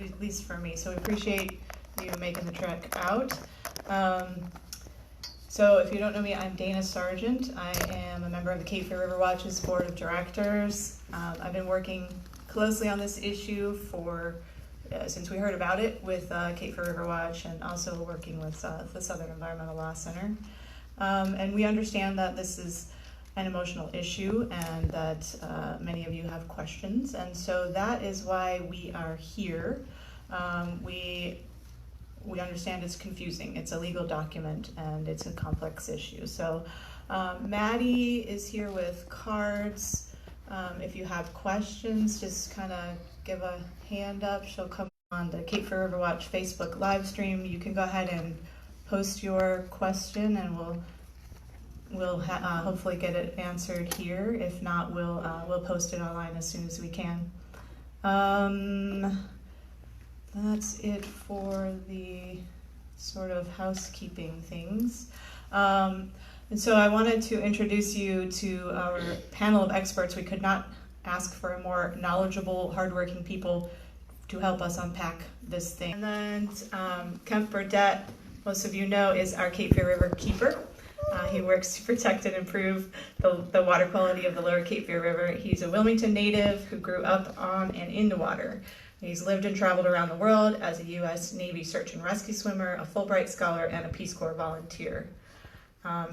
at least for me. So we appreciate you making the trek out. So if you don't know me, I'm Dana Sargent. I am a member of the Cape Fear River Watch's board of directors. I've been working closely on this issue for since we heard about it with Cape Fear River Watch, and also working with the Southern Environmental Law Center. And we understand that this is an emotional issue and that many of you have questions, and so that is why we are here. We understand it's confusing. It's a legal document and it's a complex issue. So Maddie is here with cards. If you have questions, just kind of give a hand up. She'll come on the Cape Fear River Watch Facebook live stream. You can go ahead and post your question, and we'll hopefully get it answered here. If not, we'll post it online as soon as we can. That's it for the sort of housekeeping things. And so I wanted to introduce you to our panel of experts. We could not ask for a more knowledgeable, hardworking people to help us unpack this thing. And then Kemp Burdette, most of you know, is our Cape Fear Riverkeeper. He works to protect and improve the water quality of the lower Cape Fear River. He's a Wilmington native who grew up on and in the water. He's lived and traveled around the world as a U.S. Navy search and rescue swimmer, a Fulbright scholar, and a Peace Corps volunteer.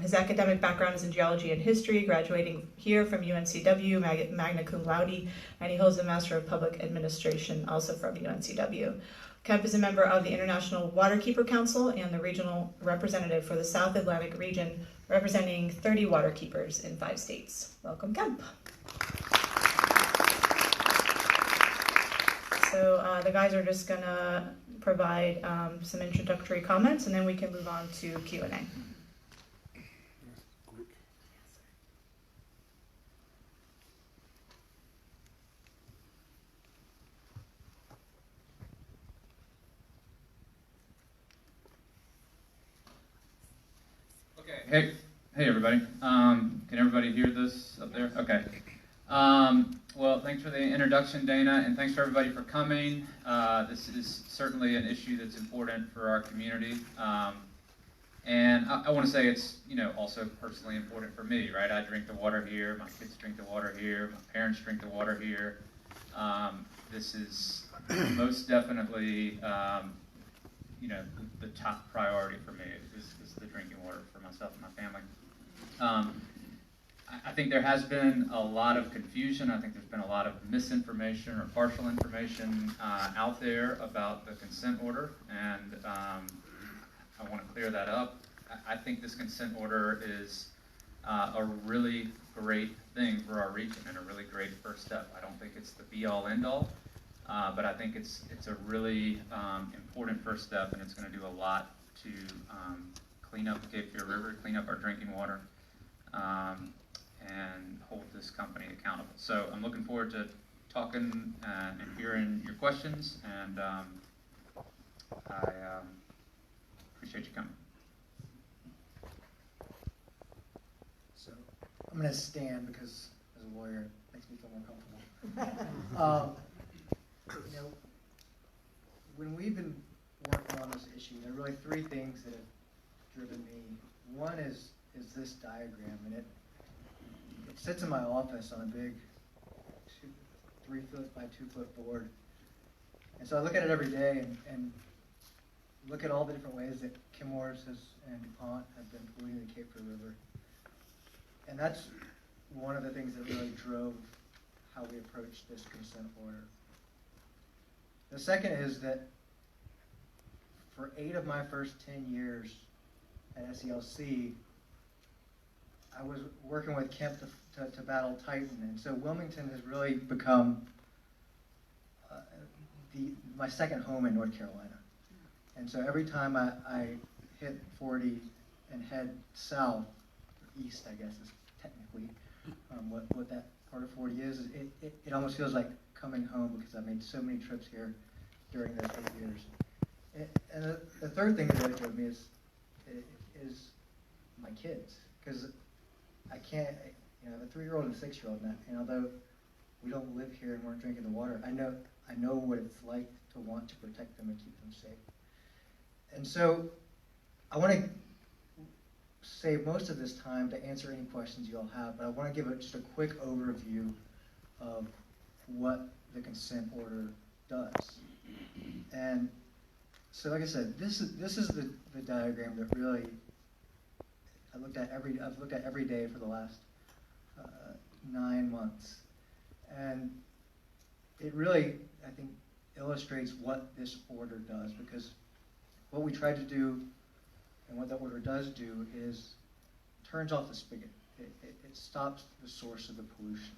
His academic background is in geology and history, graduating here from UNCW, magna cum laude, and he holds a Master of Public Administration, also from UNCW. Kemp is a member of the International Waterkeeper Council and the regional representative for the South Atlantic region, representing 30 waterkeepers in 5 states. Welcome, Kemp. So the guys are just gonna provide some introductory comments, and then we can move on to Q&A. Okay. Hey everybody. Can everybody hear this up there? Okay. Well, thanks for the introduction, Dana, and thanks for everybody for coming. This is certainly an issue that's important for our community, and I want to say it's also personally important for me, right? I drink the water here, my kids drink the water here, my parents drink the water here. This is most definitely the top priority for me is the drinking water for myself and my family. I think there has been a lot of confusion. I think there's been a lot of misinformation or partial information out there about the consent order, and I want to clear that up. I think this consent order is a really great thing for our region and a really great first step. I don't think it's the be-all, end-all, but I think it's a really important first step, and it's going to do a lot to clean up the Cape Fear River, clean up our drinking water, and hold this company accountable. So I'm looking forward to talking and hearing your questions, and I appreciate you coming. So I'm going to stand because as a lawyer it makes me feel more comfortable. When we've been working on this issue, there are really 3 things that have driven me. One is this diagram, and it sits in my office on a big 3-foot by 2-foot board. And so I look at it every day and look at all the different ways that Chemours and DuPont have been polluting the Cape Fear River. And that's one of the things that really drove how we approached this consent order. The second is that for 8 of my first 10 years at SELC, I was working with Kemp to battle Titan, and so Wilmington has really become my second home in North Carolina. And so every time I hit 40 and head south, or east I guess is technically what that part of 40 is, it almost feels like coming home because I made so many trips here during those 8 years. And the third thing that really drove me is my kids, because I can't, I have a 3-year-old and a 6-year-old, and although we don't live here and we're drinking the water, I know what it's like to want to protect them and keep them safe. And so I want to save most of this time to answer any questions you all have, but I want to give just a quick overview of what the consent order does. And so, like I said, this is the diagram that really I've looked at every day for the last 9 months, and it really, I think, illustrates what this order does, because what we try to do and what the order does do is turns off the spigot. It stops the source of the pollution.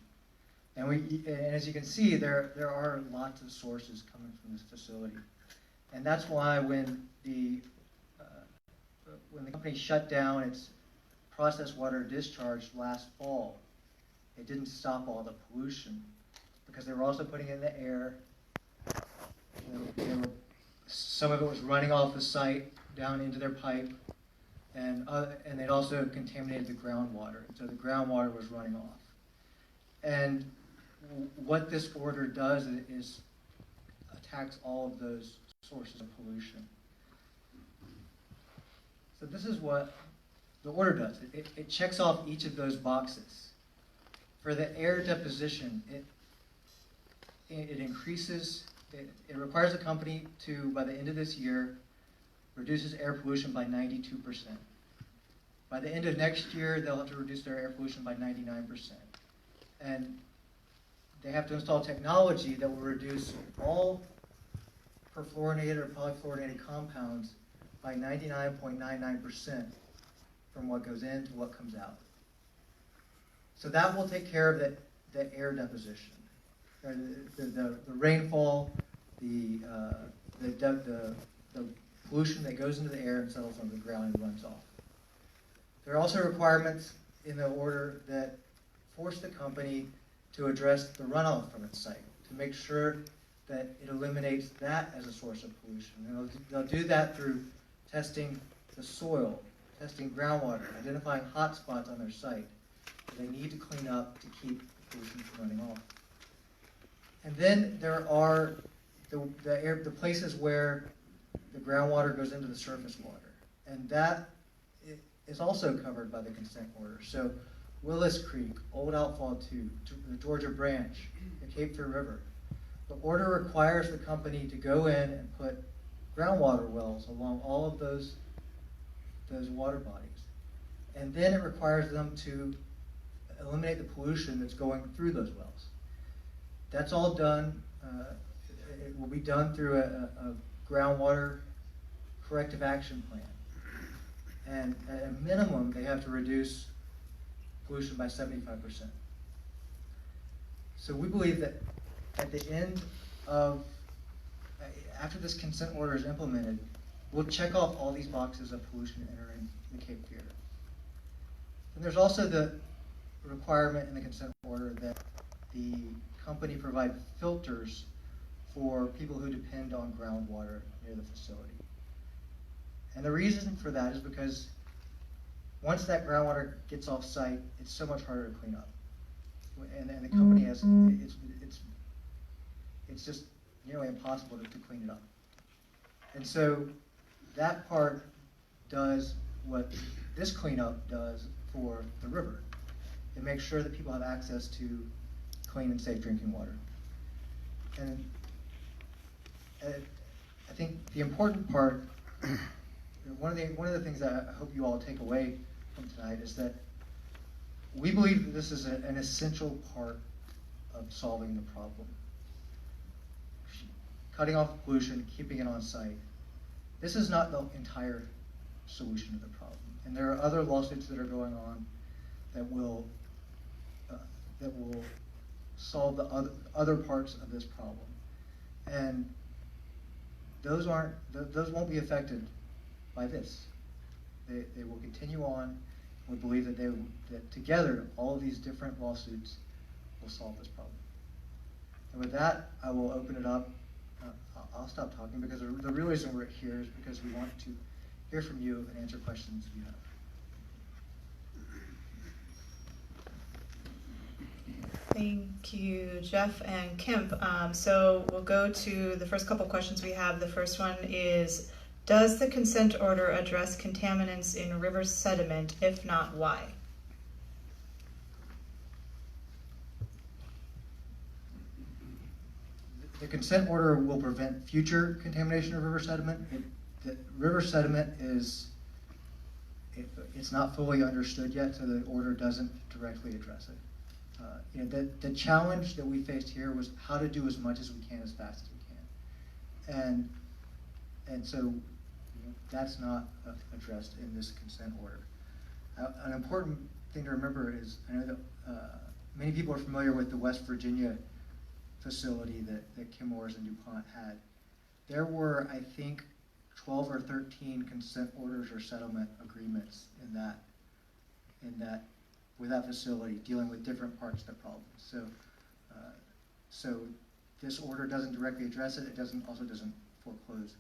And as you can see, there are lots of sources coming from this facility. And that's why when the company shut down its processed water discharge last fall, it didn't stop all the pollution, because they were also putting it in the air. Some of it was running off the site down into their pipe, and they'd also contaminated the groundwater, so the groundwater was running off. And what this order does is attacks all of those sources of pollution. So this is what the order does. It checks off each of those boxes. For the air deposition, it increases, it requires the company to, by the end of this year, reduces air pollution by 92%. By the end of next year, they'll have to reduce their air pollution by 99%. And they have to install technology that will reduce all perfluorinated or polyfluorinated compounds by 99.99% from what goes in to what comes out. So that will take care of the air deposition, the rainfall, the pollution that goes into the air and settles on the ground and runs off. There are also requirements in the order that force the company to address the runoff from its site, to make sure that it eliminates that as a source of pollution. And they'll do that through testing the soil, testing groundwater, identifying hot spots on their site that they need to clean up to keep the pollution from running off. And then there are the places where the groundwater goes into the surface water, and that is also covered by the consent order. So Willis Creek, Old Outfall 2, the Georgia Branch, the Cape Fear River. The order requires the company to go in and put groundwater wells along all of those water bodies. And then it requires them to eliminate the pollution that's going through those wells. That's all done. It will be done through a groundwater corrective action plan. And at a minimum, they have to reduce pollution by 75%. So we believe that at the end of, after this consent order is implemented, we'll check off all these boxes of pollution entering the Cape Fear. And there's also the requirement in the consent order that the company provide filters for people who depend on groundwater near the facility. And the reason for that is because once that groundwater gets off site, it's so much harder to clean up. And the company has, it's just nearly impossible to clean it up. And so that part does what this cleanup does for the river. It makes sure that people have access to clean and safe drinking water. And I think the important part, one of the things that I hope you all take away from tonight is that we believe that this is an essential part of solving the problem. Cutting off pollution, keeping it on site. This is not the entire solution to the problem. And there are other lawsuits that are going on that will solve the other parts of this problem. And those won't be affected by this. They will continue on. We believe that together, all of these different lawsuits will solve this problem. And with that, I will open it up. I'll stop talking because the real reason we're here is because we want to hear from you and answer questions you have. Thank you, Geoff and Kemp. So we'll go to the first couple questions we have. The first one is, does the consent order address contaminants in river sediment? If not, why? The consent order will prevent future contamination of river sediment. The river sediment it's not fully understood yet, so the order doesn't directly address it. The challenge that we faced here was how to do as much as we can as fast as we can, and so that's not addressed in this consent order. An important thing to remember is, I know that many people are familiar with the West Virginia facility that Chemours and DuPont had. There were, I think, 12 or 13 consent orders or settlement agreements with that facility dealing with different parts of the problem. So this order doesn't directly address it. It also doesn't foreclose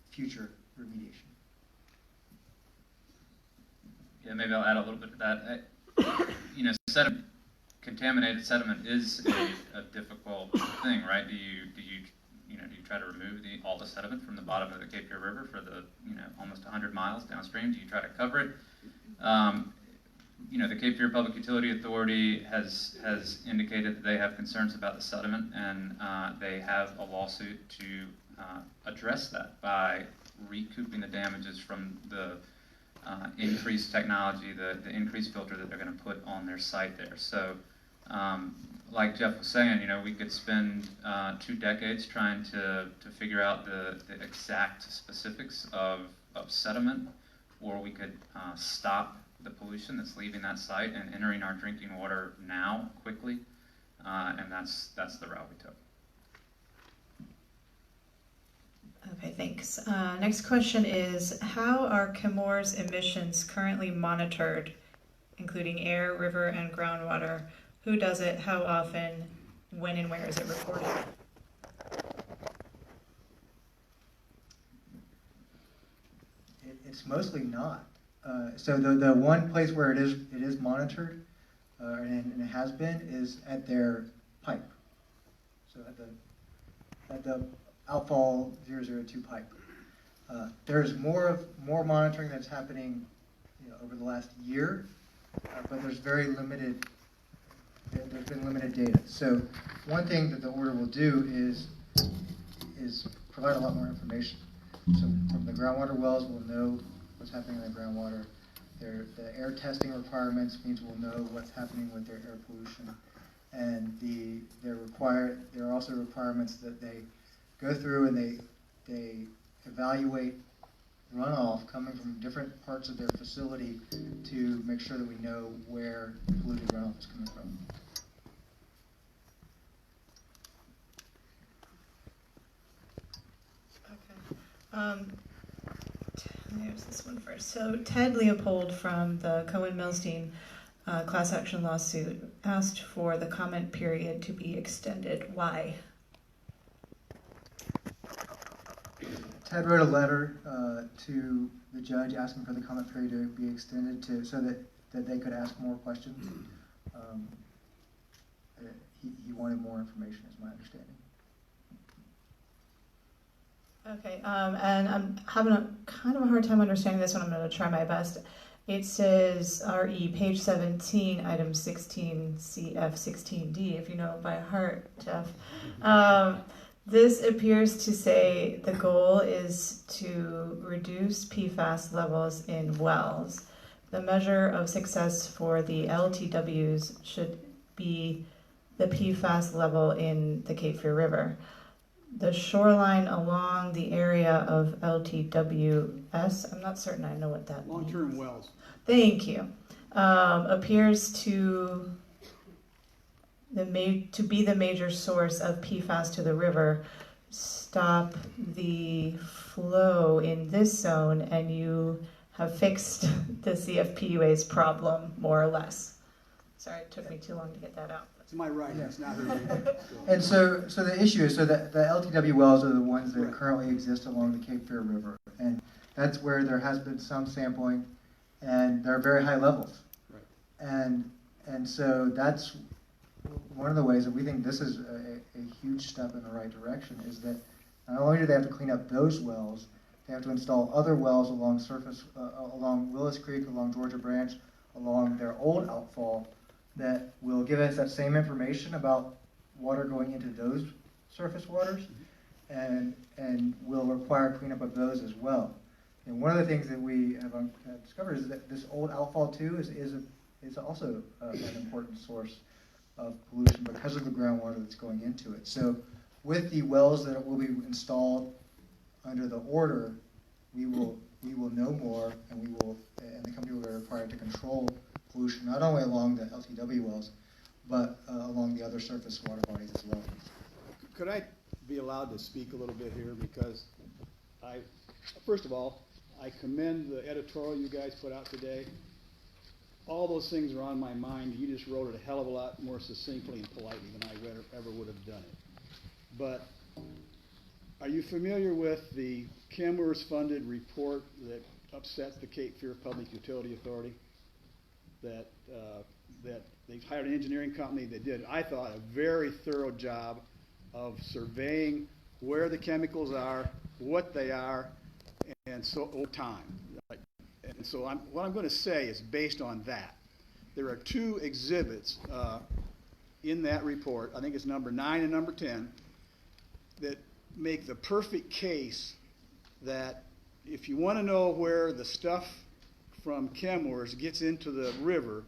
future remediation. Yeah, maybe I'll add a little bit to that. Contaminated sediment is a difficult thing, right? Do you try to remove all the sediment from the bottom of the Cape Fear River for the almost 100 miles downstream? Do you try to cover it? The Cape Fear Public Utility Authority has indicated that they have concerns about the sediment, and they have a lawsuit to address that by recouping the damages from the increased technology, the increased filter that they're going to put on their site there. So, like Geoff was saying, we could spend 2 decades trying to figure out the exact specifics of sediment, or we could stop the pollution that's leaving that site and entering our drinking water now quickly, and that's the route we took. Okay, thanks. Next question is, how are Chemours emissions currently monitored, including air, river, and groundwater? Who does it? How often? When and where is it reported? It's mostly not. So the one place where it is monitored, and it has been, is at their pipe. So at the outfall 002 pipe. There's more monitoring that's happening over the last year, but there's very limited. There's been limited data. So one thing that the order will do is provide a lot more information. So from the groundwater wells, we'll know what's happening in the groundwater. The air testing requirements means we'll know what's happening with their air pollution. And there are also requirements that they go through and they evaluate runoff coming from different parts of their facility to make sure that we know where polluted runoff is coming from. Okay. There's this one first. So Ted Leopold from the Cohen-Milstein class action lawsuit asked for the comment period to be extended. Why? Ted wrote a letter to the judge asking for the comment period to be extended so that they could ask more questions. He wanted more information, is my understanding. Okay, and I'm having a kind of a hard time understanding this one. I'm going to try my best. It says RE, page 17, item 16, CF 16D, if you know it by heart, Geoff. This appears to say the goal is to reduce PFAS levels in wells. The measure of success for the LTWs should be the PFAS level in the Cape Fear River. The shoreline along the area of LTWS, I'm not certain I know what that means. Long-term wells. Thank you. Appears to be the major source of PFAS to the river. Stop the flow in this zone and you have fixed the CFPA's problem, more or less. Sorry, it took me too long to get that out. To my right, it's not her. And so the issue is, the LTW wells are the ones that currently exist along the Cape Fear River. And that's where there has been some sampling, and there are very high levels. Right. And And so that's one of the ways that we think this is a huge step in the right direction, is that not only do they have to clean up those wells, they have to install other wells along surface, along Willis Creek, along Georgia Branch, along their old outfall, that will give us that same information about water going into those surface waters, and will require cleanup of those as well. And one of the things that we have discovered is that this old outfall too is also an important source of pollution because of the groundwater that's going into it. So with the wells that will be installed under the order, we will know more, and the company will be required to control pollution not only along the LTW wells, but along the other surface water bodies as well. Could I be allowed to speak a little bit here? Because first of all, I commend the editorial you guys put out today. All those things are on my mind. You just wrote it a hell of a lot more succinctly and politely than I ever would have done it. But are you familiar with the Chemours funded report that upsets the Cape Fear Public Utility Authority? That they've hired an engineering company that did, I thought, a very thorough job of surveying where the chemicals are, what they are, and so over time. And so what I'm going to say is based on that. There are two exhibits in that report, I think it's number 9 and number 10, that make the perfect case that if you want to know where the stuff from Chemours gets into the river,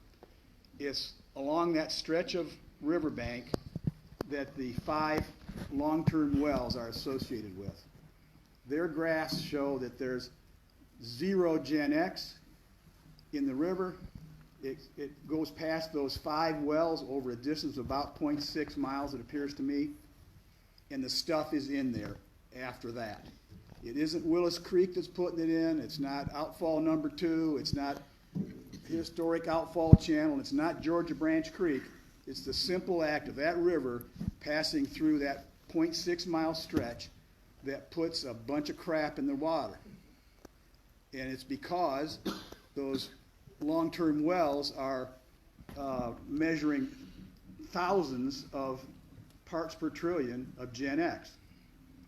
it's along that stretch of riverbank that the 5 long-term wells are associated with. Their graphs show that there's 0 Gen X in the river. It goes past those 5 wells over a distance of about 0.6 miles, it appears to me, and the stuff is in there after that. It isn't Willis Creek that's putting it in, it's not outfall number 2, it's not historic outfall channel, it's not Georgia Branch Creek. It's the simple act of that river passing through that 0.6 mile stretch that puts a bunch of crap in the water. And it's because those long-term wells are measuring thousands of parts per trillion of Gen X.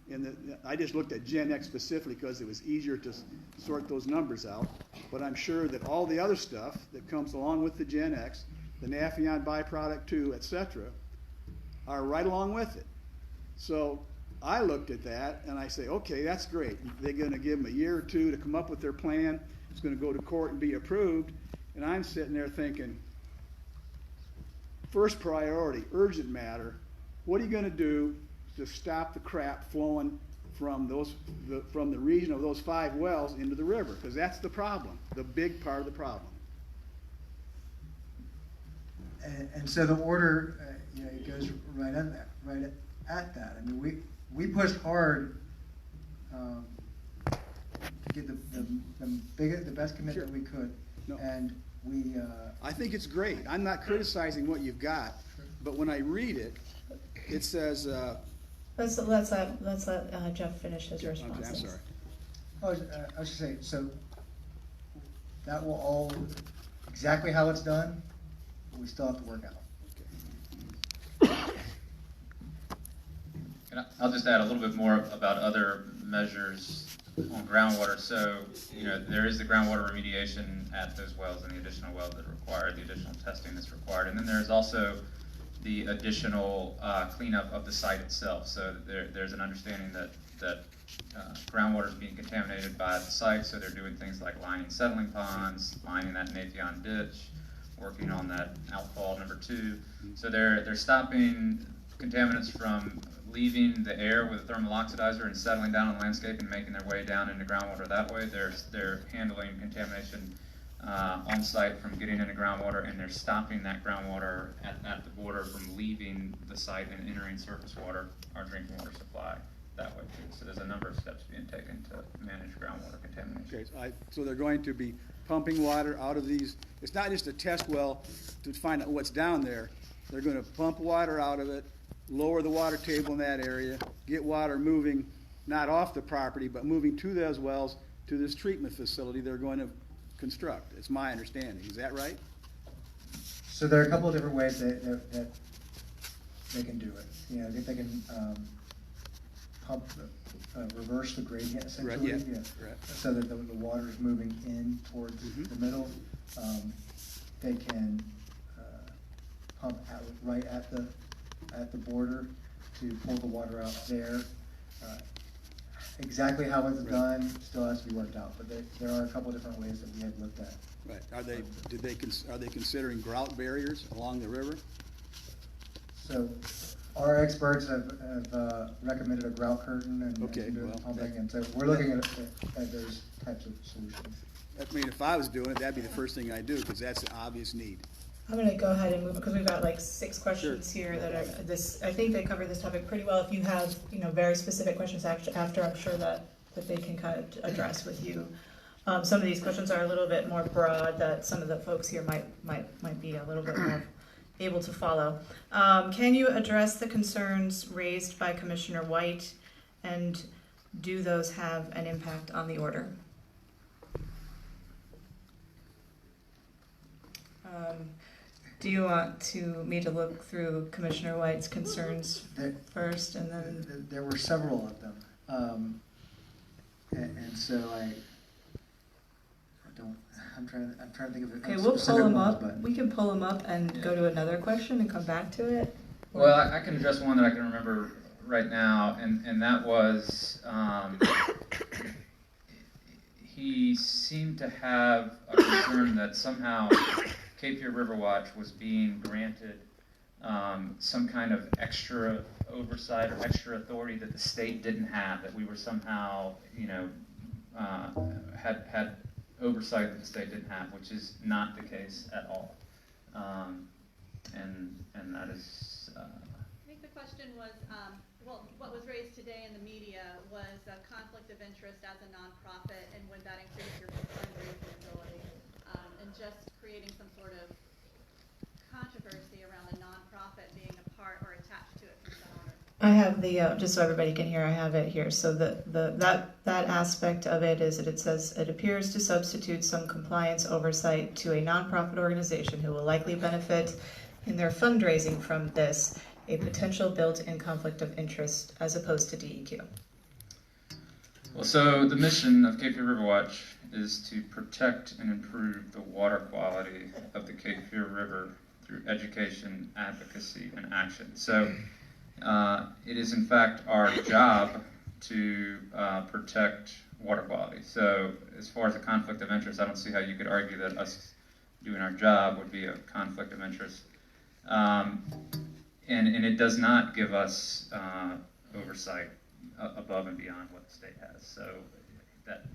And I just looked at Gen X specifically because it was easier to sort those numbers out. But I'm sure that all the other stuff that comes along with the Gen X, the Naphthalene byproduct 2, etc., are right along with it. So I looked at that and I say, okay, that's great. They're going to give them a year or 2 to come up with their plan. It's going to go to court and be approved. And I'm sitting there thinking, first priority, urgent matter, what are you going to do to stop the crap flowing from the region of those 5 wells into the river? Because that's the problem, the big part of the problem. And so the order, it goes right at that. I mean, we pushed hard to get the best commitment we could, No. and we. I think it's great. I'm not criticizing what you've got, but when I read it, it says. Let's let Geoff finish his response. I'm sorry. I was just saying, so that will all exactly how it's done. We still have to work out. And I'll just add a little bit more about other measures on groundwater. So, there is the groundwater remediation at those wells and the additional wells that are required, the additional testing that's required. And then there's also the additional cleanup of the site itself. So there's an understanding that groundwater is being contaminated by the site. So they're doing things like lining settling ponds, lining that Napion ditch, working on that outfall number 2. So they're stopping contaminants from leaving the air with a thermal oxidizer and settling down on the landscape and making their way down into groundwater that way. They're handling contamination on site from getting into groundwater, and they're stopping that groundwater at the border from leaving the site and entering surface water, our drinking water supply, that way too. So there's a number of steps being taken to manage groundwater contamination. Okay, so they're going to be pumping water out of these. It's not just a test well to find out what's down there. They're going to pump water out of it, lower the water table in that area, get water moving not off the property, but moving to those wells to this treatment facility they're going to construct. It's my understanding. Is that right? So there are a couple of different ways that they can do it. You know, they can reverse the gradient essentially. Right, yeah. Right. So that the water is moving in towards the middle. They can pump out right at the border to pull the water out there. Exactly how it's done still has to be worked out, but there are a couple of different ways that we have looked at. Right. Are they considering grout barriers along the river? So our experts have recommended a grout curtain and doing pumping, and so we're looking at those types of solutions. I mean, if I was doing it, that'd be the first thing I do, because that's an obvious need. I'm gonna go ahead and move, because we've got like 6 questions here that are I think they cover this topic pretty well. If you have, very specific questions after, I'm sure that they can kind of address with you. Some of these questions are a little bit more broad that some of the folks here might be a little bit more able to follow. Can you address the concerns raised by Commissioner White, and do those have an impact on the order? Do you want me to look through Commissioner White's concerns first, and then? There were several of them, and so I'm trying to think of it. Okay, we'll pull them up. We can pull them up and go to another question and come back to it. Well, I can address one that I can remember right now, and that was he seemed to have a concern that somehow Cape Fear River Watch was being granted some kind of extra oversight or extra authority that the state didn't have, that we were somehow, had oversight that the state didn't have, which is not the case at all. And that is... I think the question was, what was raised today in the media was a conflict of interest as a nonprofit, and would that increase your fundraising ability? And just creating some sort of controversy around the nonprofit being a part or attached to it from the owner. I have the, just so everybody can hear, I have it here. So that aspect of it is that it says, it appears to substitute some compliance oversight to a nonprofit organization who will likely benefit in their fundraising from this, a potential built-in conflict of interest as opposed to DEQ. Well, so the mission of Cape Fear River Watch is to protect and improve the water quality of the Cape Fear River through education, advocacy, and action. So it is in fact our job to protect water quality. So as far as a conflict of interest, I don't see how you could argue that us doing our job would be a conflict of interest. And it does not give us oversight above and beyond what the state has. So that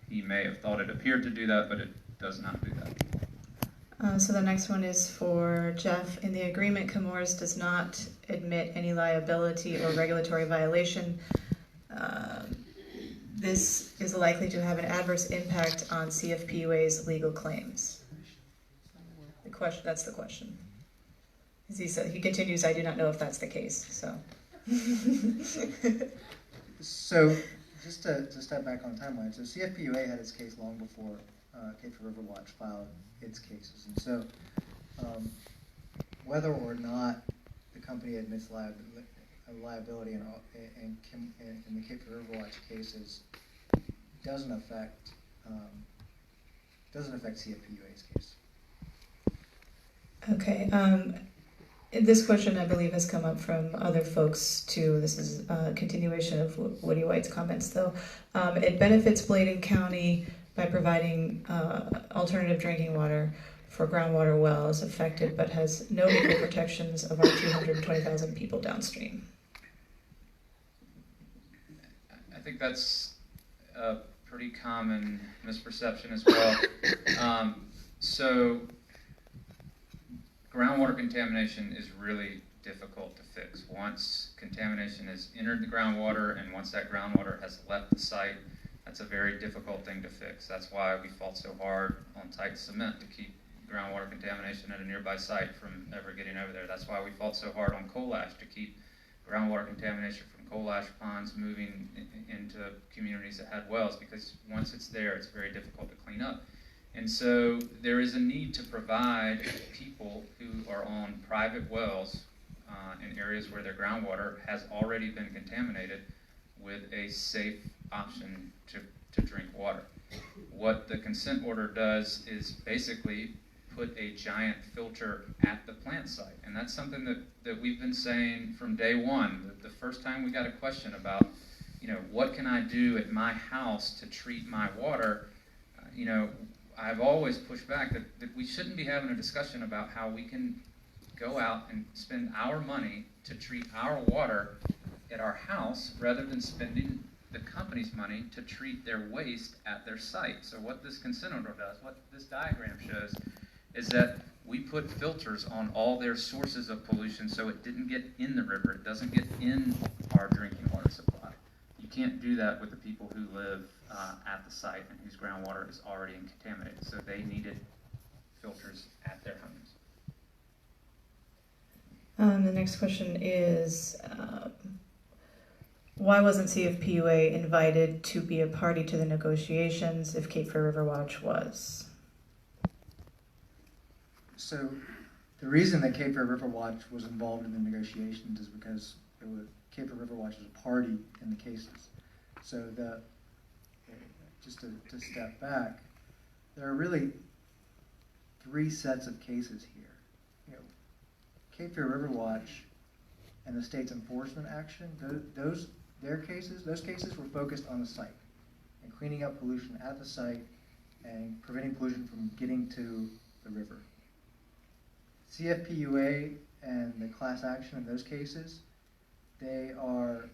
he may have thought it appeared to do that, but it does not do that. So the next one is for Geoff. In the agreement, Chemours does not admit any liability or regulatory violation. This is likely to have an adverse impact on CFPA's legal claims. That's the question. As he continues, I do not know if that's the case. So. So, just to step back on timeline, so CFPA had its case long before Cape Fear River Watch filed its cases, and so whether or not the company admits liability in the Cape Fear River Watch cases doesn't affect CFPA's case. Okay. This question, I believe, has come up from other folks too. This is a continuation of Woody White's comments, though. It benefits Bladen County by providing alternative drinking water for groundwater wells affected, but has no legal protections of our 220,000 people downstream. I think that's a pretty common misperception as well. So groundwater contamination is really difficult to fix. Once contamination has entered the groundwater and once that groundwater has left the site, that's a very difficult thing to fix. That's why we fought so hard on tight cement to keep groundwater contamination at a nearby site from ever getting over there. That's why we fought so hard on coal ash to keep groundwater contamination from coal ash ponds moving into communities that had wells, because once it's there, it's very difficult to clean up. And so there is a need to provide people who are on private wells in areas where their groundwater has already been contaminated with a safe option to drink water. What the consent order does is basically put a giant filter at the plant site. And that's something that we've been saying from day one. The first time we got a question about, what can I do at my house to treat my water, I've always pushed back that we shouldn't be having a discussion about how we can go out and spend our money to treat our water at our house rather than spending the company's money to treat their waste at their site. So what this consent order does, what this diagram shows, is that we put filters on all their sources of pollution so it didn't get in the river, it doesn't get in our drinking water supply. You can't do that with the people who live at the site and whose groundwater is already contaminated. So they needed filters at their homes. The next question is, why wasn't CFPA invited to be a party to the negotiations if Cape Fear River Watch was? So the reason that Cape Fear River Watch was involved in the negotiations is because Cape Fear River Watch was a party in the cases. So just to step back, there are really three sets of cases here. Cape Fear River Watch and the state's enforcement action, those cases were focused on the site and cleaning up pollution at the site and preventing pollution from getting to the river. CFPA and the class action in those cases, they're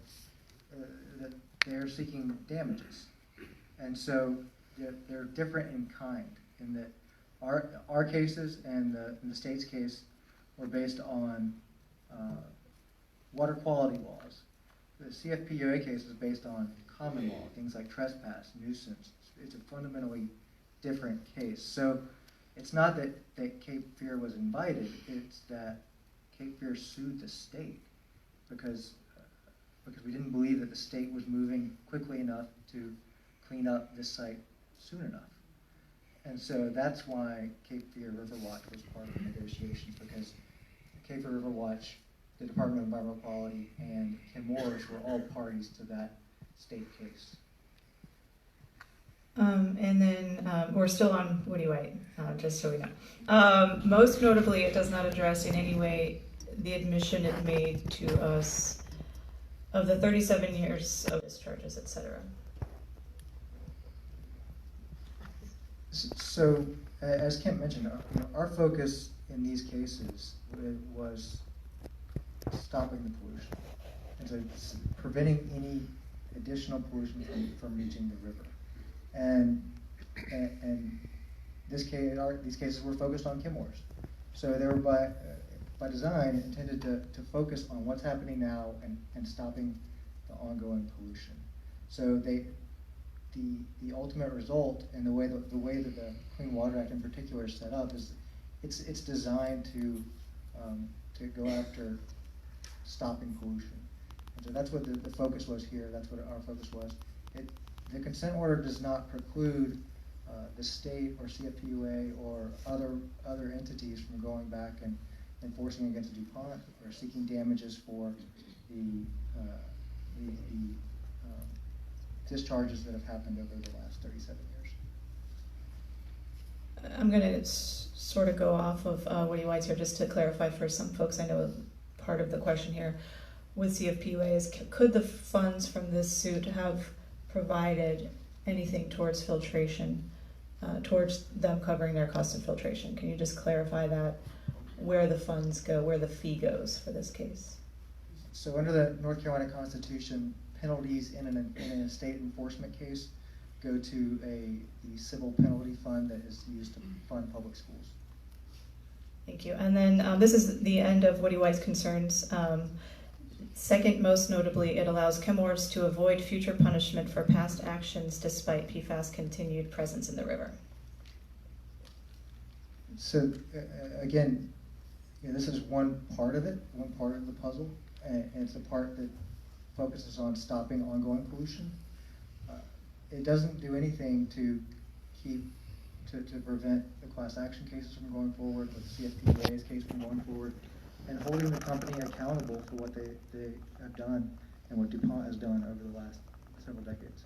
seeking damages, and so they're different in kind. In that our cases and the state's case were based on water quality laws. The CFPA case is based on common law, things like trespass, nuisance. It's a fundamentally different case. So it's not that Cape Fear was invited, it's that Cape Fear sued the state because we didn't believe that the state was moving quickly enough to clean up this site soon enough. And so that's why Cape Fear River Watch was part of the negotiations, because Cape Fear River Watch, the Department of Environmental Quality, and Chemours were all parties to that state case. And then we're still on Woody White, just so we know. Most notably, it does not address in any way the admission it made to us of the 37 years of discharges, etc. So, as Kemp mentioned, our focus in these cases was stopping the pollution, and so preventing any additional pollution from reaching the river. And these cases were focused on Chemours. So they were by design intended to focus on what's happening now and stopping the ongoing pollution. So the ultimate result and the way that the Clean Water Act in particular is set up is it's designed to go after stopping pollution. And so that's what the focus was here. That's what our focus was. The consent order does not preclude the state or CFPA or other entities from going back and enforcing against DuPont or seeking damages for the discharges that have happened over the last 37 years. I'm going to sort of go off of Woody White's here just to clarify for some folks. I know part of the question here with CFPA is, could the funds from this suit have provided anything towards filtration, towards them covering their cost of filtration? Can you just clarify that, where the funds go, where the fee goes for this case? So under the North Carolina Constitution, penalties in a state enforcement case go to the civil penalty fund that is used to fund public schools. Thank you. And then this is the end of Woody White's concerns. Second, most notably, it allows Chemours to avoid future punishment for past actions despite PFAS' continued presence in the river. So again, this is one part of it, one part of the puzzle, and it's the part that focuses on stopping ongoing pollution. It doesn't do anything to keep to prevent the class action cases from going forward, with CFPA's case from going forward, and holding the company accountable for what they have done and what DuPont has done over the last several decades.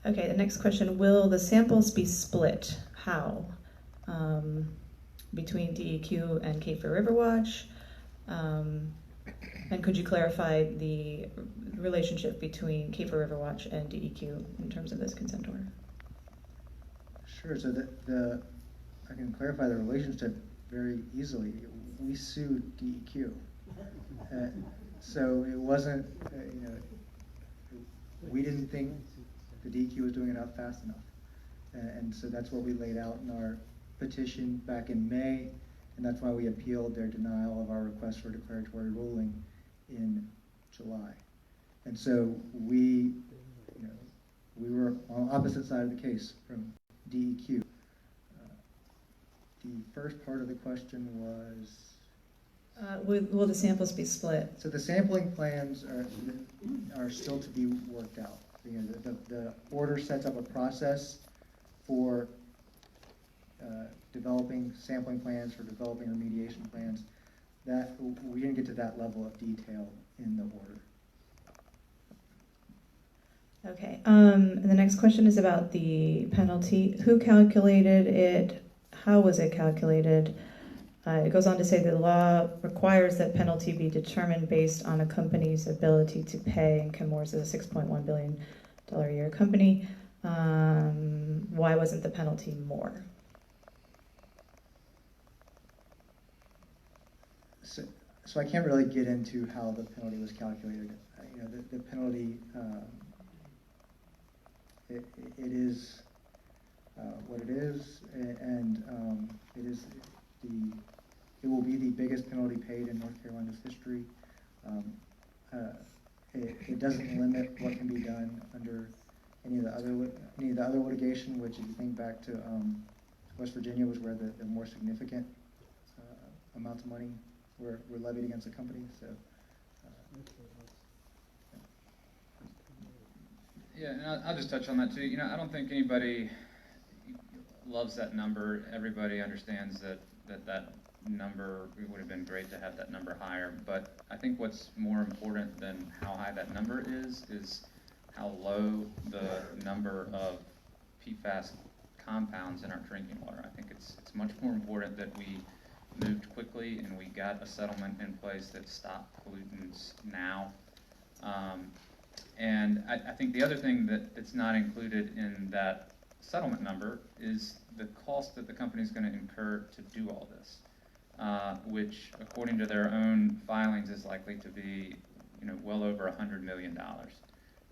Okay, the next question, will the samples be split? How? Between DEQ and Cape Fear River Watch? And could you clarify the relationship between Cape Fear River Watch and DEQ in terms of this consent order? Sure, so I can clarify the relationship very easily. We sued DEQ. So it wasn't, we didn't think the DEQ was doing it out fast enough. And so that's what we laid out in our petition back in May, and that's why we appealed their denial of our request for declaratory ruling in July. And so we were on the opposite side of the case from DEQ. The first part of the question was... Will the samples be split? So the sampling plans are still to be worked out. The order sets up a process for developing sampling plans, for developing remediation plans. That we didn't get to that level of detail in the order. Okay, and the next question is about the penalty. Who calculated it? How was it calculated? It goes on to say the law requires that penalty be determined based on a company's ability to pay, and Chemours is a $6.1 billion a year company. Why wasn't the penalty more? So I can't really get into how the penalty was calculated. The penalty, it is what it is, and it will be the biggest penalty paid in North Carolina's history. It doesn't limit what can be done under any of the other litigation, which, if you think back to West Virginia, was where the more significant amounts of money were levied against a company. So. Yeah, and I'll just touch on that too. I don't think anybody loves that number. Everybody understands that number, it would have been great to have that number higher, but I think what's more important than how high that number is how low the number of PFAS compounds in our drinking water. I think it's much more important that we moved quickly and we got a settlement in place that stopped pollutants now. And I think the other thing that's not included in that settlement number is the cost that the company is going to incur to do all this, which, according to their own filings, is likely to be, well over $100 million.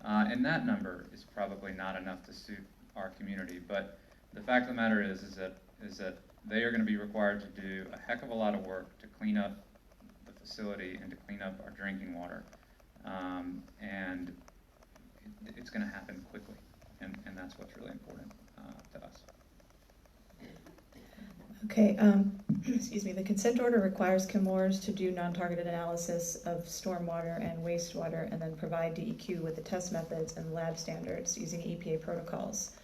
And that number is probably not enough to suit our community. But the fact of the matter is that they are going to be required to do a heck of a lot of work to clean up the facility and to clean up our drinking water, and it's going to happen quickly, and that's what's really important to us. Okay, excuse me. The consent order requires Chemours to do non-targeted analysis of stormwater and wastewater and then provide DEQ with the test methods and lab standards using EPA protocols.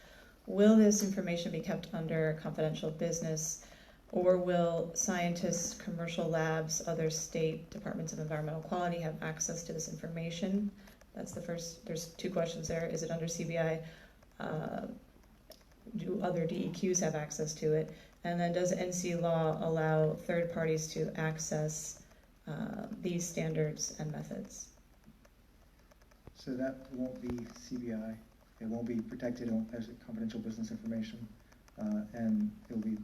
Will this information be kept under confidential business, or will scientists, commercial labs, other state departments of environmental quality have access to this information? That's the first. There's two questions there. Is it under CBI? Do other DEQs have access to it? And then does NC law allow third parties to access these standards and methods? So that won't be CBI. It won't be protected as confidential business information, and it will be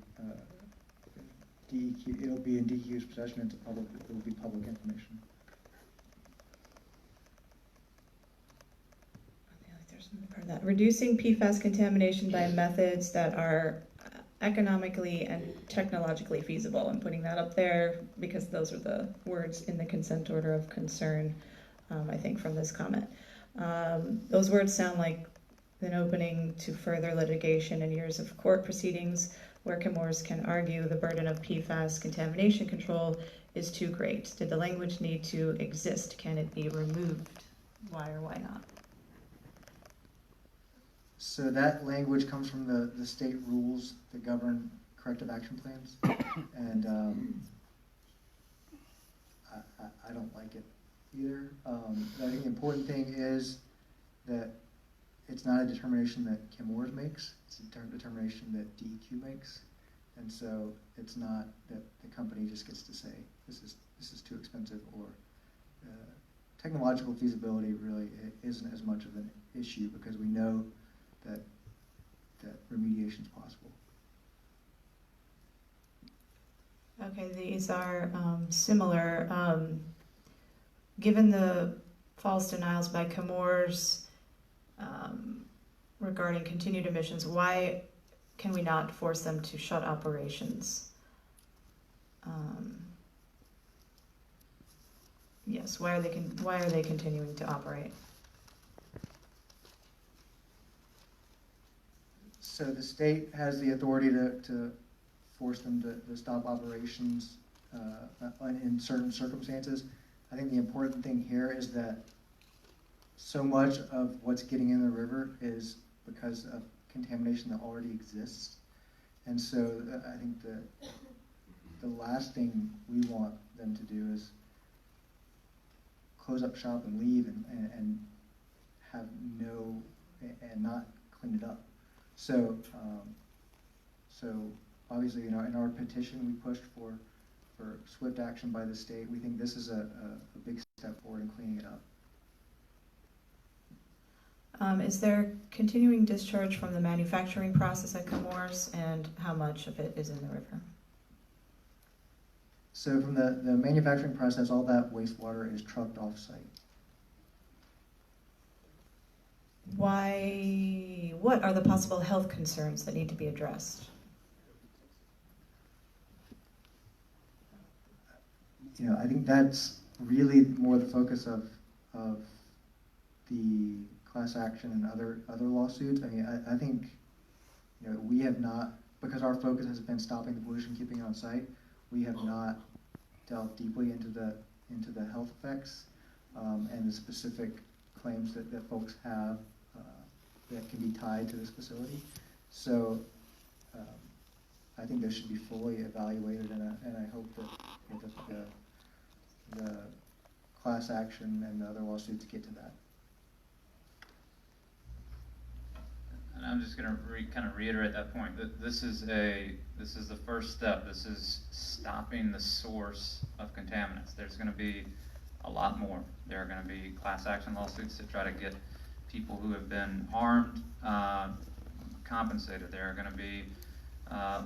DEQ. It'll be in DEQ's possession. It will be public information. There's another part of that. Reducing PFAS contamination by methods that are economically and technologically feasible. I'm putting that up there because those are the words in the consent order of concern, I think, from this comment. Those words sound like an opening to further litigation and years of court proceedings where Chemours can argue the burden of PFAS contamination control is too great. Did the language need to exist? Can it be removed? Why or why not? So that language comes from the state rules that govern corrective action plans, and I don't like it either. I think the important thing is that it's not a determination that Chemours makes, it's a determination that DEQ makes. And so it's not that the company just gets to say, this is too expensive, or technological feasibility really isn't as much of an issue because we know that remediation is possible. Okay, these are similar. Given the false denials by Chemours regarding continued emissions, why can we not force them to shut operations? Yes, why are they continuing to operate? So the state has the authority to force them to stop operations in certain circumstances. I think the important thing here is that so much of what's getting in the river is because of contamination that already exists. And so I think the last thing we want them to do is close up shop and leave and have and not clean it up. So obviously, in our petition, we pushed for swift action by the state. We think this is a big step forward in cleaning it up. Is there continuing discharge from the manufacturing process at Chemours, and how much of it is in the river? So from the manufacturing process, all that wastewater is trucked off-site. What are the possible health concerns that need to be addressed? I think that's really more the focus of the class action and other lawsuits. I mean, I think we have not, because our focus has been stopping the pollution, keeping it on site. We have not delved deeply into the health effects and the specific claims that folks have that can be tied to this facility. So I think those should be fully evaluated, and I hope that the class action and the other lawsuits get to that. And I'm just going to kind of reiterate that point. This is the first step. This is stopping the source of contaminants. There's going to be a lot more. There are going to be class action lawsuits to try to get people who have been harmed compensated. There are going to be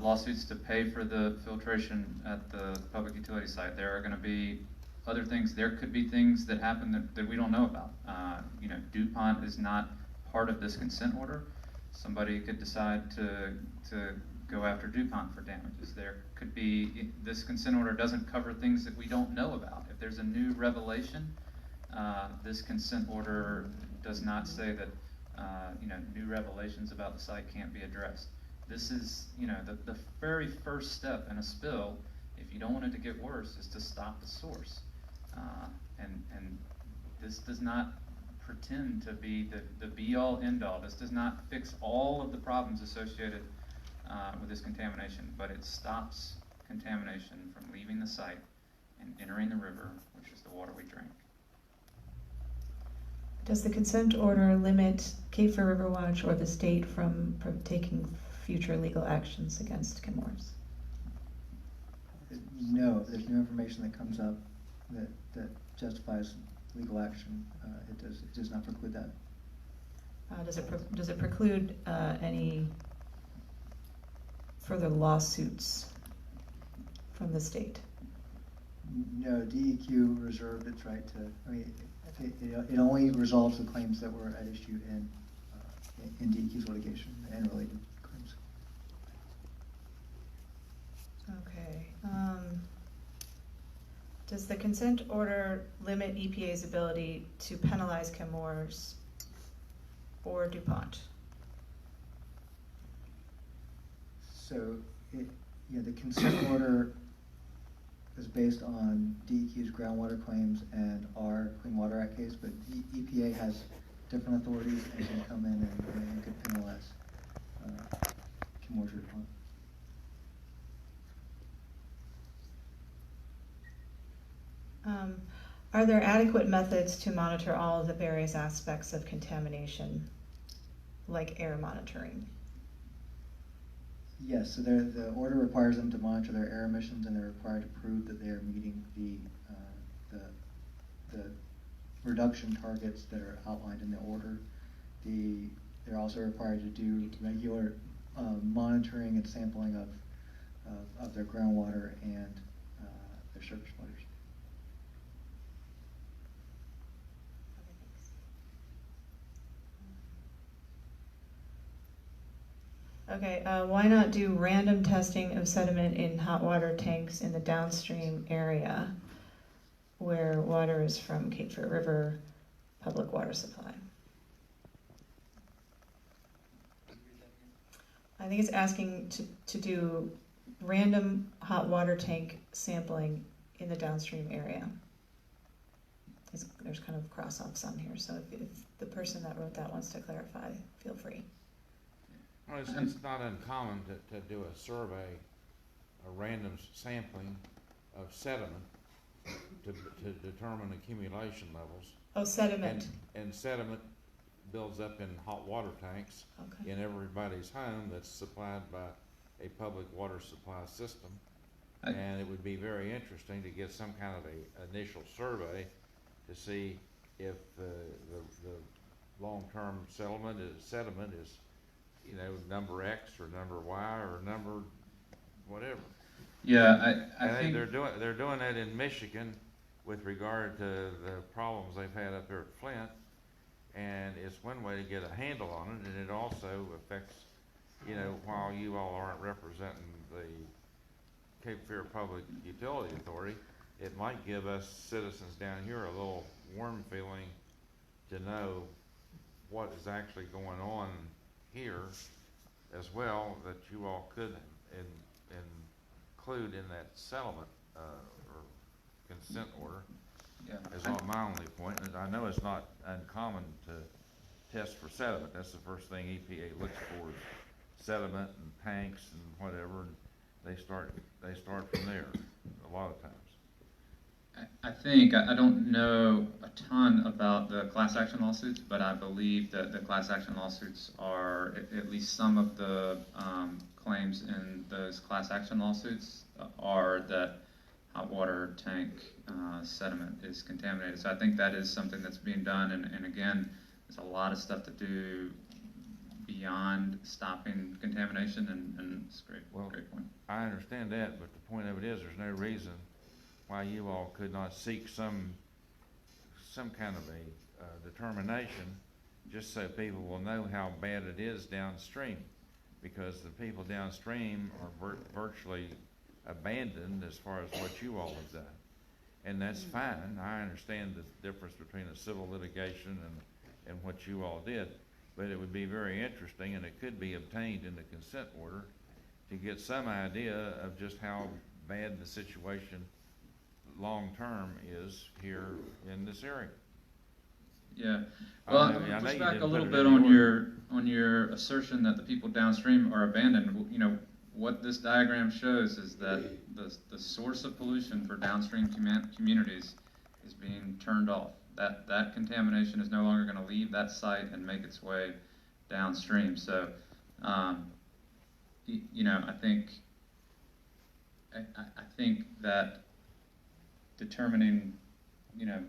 lawsuits to pay for the filtration at the public utility site. There are going to be other things. There could be things that happen that we don't know about. DuPont is not part of this consent order. Somebody could decide to go after DuPont for damages. There could be, this consent order doesn't cover things that we don't know about. If there's a new revelation, this consent order does not say that new revelations about the site can't be addressed. This is the very first step in a spill, if you don't want it to get worse, is to stop the source. And this does not pretend to be the be-all, end-all. This does not fix all of the problems associated with this contamination, but it stops contamination from leaving the site and entering the river, which is the water we drink. Does the consent order limit Cape Fear River Watch or the state from taking future legal actions against Chemours? No, there's new information that comes up that justifies legal action. It does not preclude that. Does it preclude any further lawsuits from the state? No, DEQ reserved its right to. I mean, it only resolves the claims that were at issue in DEQ's litigation and related claims. Okay. Does the consent order limit EPA's ability to penalize Chemours or DuPont? So, the consent order is based on DEQ's groundwater claims and our Clean Water Act case, but EPA has different authorities and can come in and could penalize Chemours Pond. Are there adequate methods to monitor all of the various aspects of contamination, like air monitoring? Yes, so the order requires them to monitor their air emissions, and they're required to prove that they are meeting the reduction targets that are outlined in the order. They're also required to do regular monitoring and sampling of their groundwater and their surface waters. Okay, why not do random testing of sediment in hot water tanks in the downstream area where water is from Cape Fear River public water supply? I think it's asking to do random hot water tank sampling in the downstream area. There's kind of cross-offs on here, so if the person that wrote that wants to clarify, feel free. Well, it's not uncommon to do a survey, a random sampling of sediment to determine accumulation levels. Oh, sediment. And sediment builds up in hot water tanks Okay. in everybody's home that's supplied by a public water supply system. And it would be very interesting to get some kind of a initial survey to see if the long-term sediment is, you know, number X or number Y or number whatever. Yeah, I think they're doing that in Michigan with regard to the problems they've had up there at Flint, and it's one way to get a handle on it, and it also affects, you know, while you all aren't representing the Cape Fear Public Utility Authority, it might give us citizens down here a little warm feeling to know what is actually going on here as well, that you all could include in that settlement or consent order. yeah. Is all my only point. And I know it's not uncommon to test for sediment. That's the first thing EPA looks for is sediment and tanks and whatever. And they start from there a lot of times. I think, I don't know a ton about the class action lawsuits, but I believe that the class action lawsuits are, at least some of the claims in those class action lawsuits are that hot water tank sediment is contaminated. So I think that is something that's being done, and again, there's a lot of stuff to do beyond stopping contamination, and it's a great point. I understand that, but the point of it is there's no reason why you all could not seek some kind of a determination, just so people will know how bad it is downstream, because the people downstream are virtually abandoned as far as what you all have done. And that's fine. I understand the difference between a civil litigation and what you all did, but it would be very interesting, and it could be obtained in the consent order, to get some idea of just how bad the situation long-term is here in this area. Yeah, well, I'm gonna push back a little bit on your assertion that the people downstream are abandoned. You know, what this diagram shows is that the source of pollution for downstream communities is being turned off. That contamination is no longer going to leave that site and make its way downstream. So, you know, I think that determining, you know,